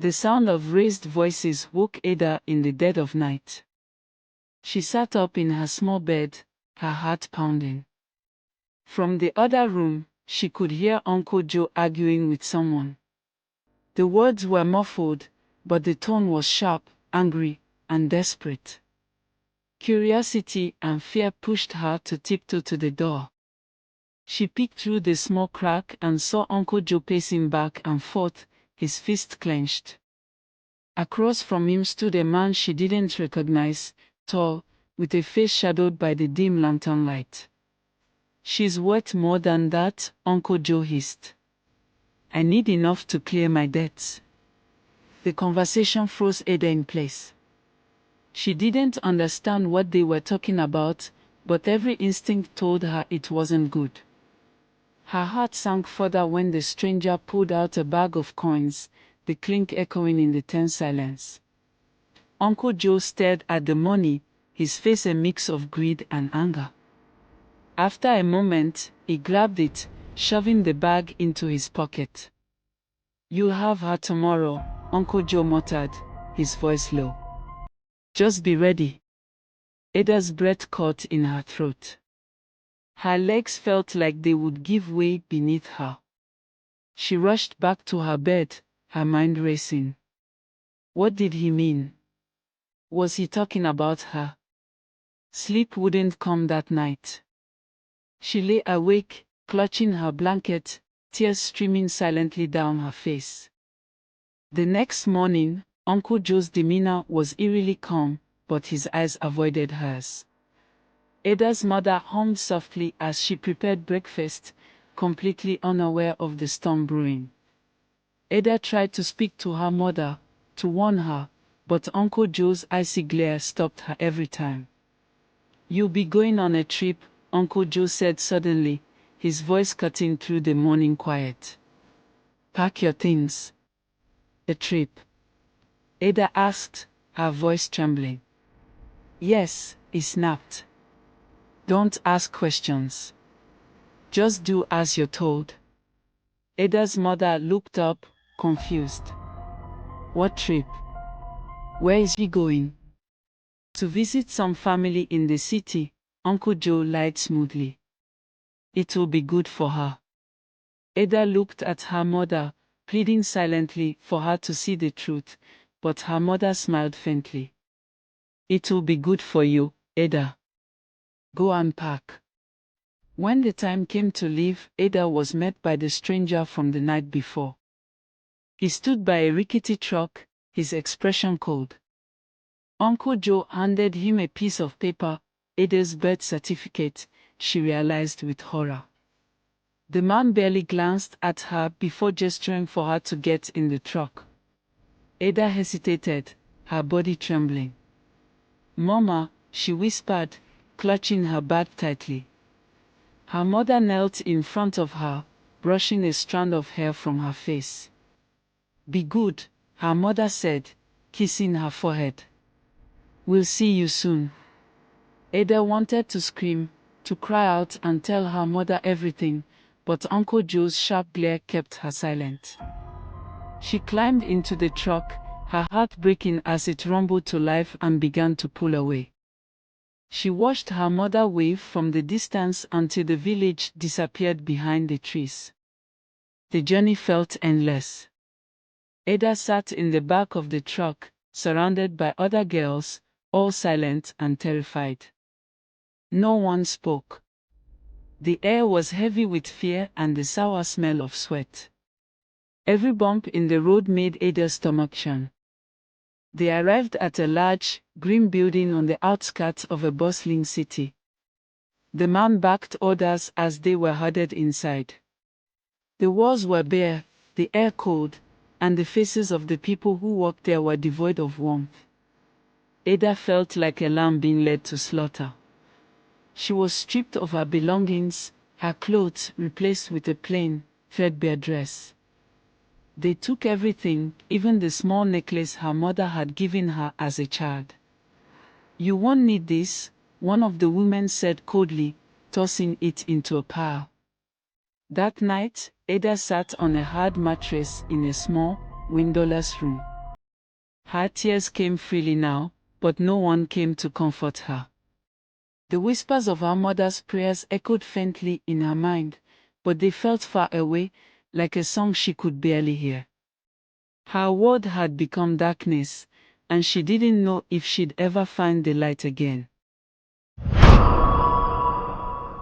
The sound of raised voices woke Ada in the dead of night. She sat up in her small bed, her heart pounding. From the other room, she could hear Uncle Joe arguing with someone. The words were muffled, but the tone was sharp, angry, and desperate. Curiosity and fear pushed her to tiptoe to the door. She peeked through the small crack and saw Uncle Joe pacing back and forth, his fist clenched. Across from him stood a man she didn't recognize, tall, with a face shadowed by the dim lantern light. "She's worth more than that," Uncle Joe hissed. "I need enough to clear my debts." The conversation froze Ada in place. She didn't understand what they were talking about, but every instinct told her it wasn't good. Her heart sank further when the stranger pulled out a bag of coins, the clink echoing in the tense silence. Uncle Joe stared at the money, his face a mix of greed and anger. After a moment, he grabbed it, shoving the bag into his pocket. "You'll have her tomorrow," Uncle Joe muttered, his voice low. "Just be ready." Ada's breath caught in her throat. Her legs felt like they would give way beneath her. She rushed back to her bed, her mind racing. What did he mean? Was he talking about her? Sleep wouldn't come that night. She lay awake, clutching her blanket, tears streaming silently down her face. The next morning, Uncle Joe's demeanor was eerily calm, but his eyes avoided hers. Ada's mother hummed softly as she prepared breakfast, completely unaware of the storm brewing. Ada tried to speak to her mother, to warn her, but Uncle Joe's icy glare stopped her every time. "You'll be going on a trip," Uncle Joe said suddenly, his voice cutting through the morning quiet. "Pack your things." "A trip?" Ada asked, her voice trembling. "Yes," he snapped. "Don't ask questions. Just do as you're told." Ada's mother looked up, confused. "What trip? Where is he going?" "To visit some family in the city," Uncle Joe lied smoothly. "It will be good for her." Ada looked at her mother, pleading silently for her to see the truth, but her mother smiled faintly. "It will be good for you, Ada. Go and pack." When the time came to leave, Ada was met by the stranger from the night before. He stood by a rickety truck, his expression cold. Uncle Joe handed him a piece of paper, Ada's birth certificate, she realized with horror. The man barely glanced at her before gesturing for her to get in the truck. Ada hesitated, her body trembling. "Mama," she whispered, clutching her bag tightly. Her mother knelt in front of her, brushing a strand of hair from her face. "Be good," her mother said, kissing her forehead. "We'll see you soon." Ada wanted to scream, to cry out and tell her mother everything, but Uncle Joe's sharp glare kept her silent. She climbed into the truck, her heart breaking as it rumbled to life and began to pull away. She watched her mother wave from the distance until the village disappeared behind the trees. The journey felt endless. Ada sat in the back of the truck, surrounded by other girls, all silent and terrified. No one spoke. The air was heavy with fear and the sour smell of sweat. Every bump in the road made Ada's stomach churn. They arrived at a large, grim building on the outskirts of a bustling city. The man backed orders as they were herded inside. The walls were bare, the air cold, and the faces of the people who walked there were devoid of warmth. Ada felt like a lamb being led to slaughter. She was stripped of her belongings, her clothes replaced with a plain, threadbare dress. They took everything, even the small necklace her mother had given her as a child. "You won't need this," one of the women said coldly, tossing it into a pile. That night, Ada sat on a hard mattress in a small, windowless room. Her tears came freely now, but no one came to comfort her. The whispers of her mother's prayers echoed faintly in her mind, but they felt far away, like a song she could barely hear. Her world had become darkness, and she didn't know if she'd ever find the light again.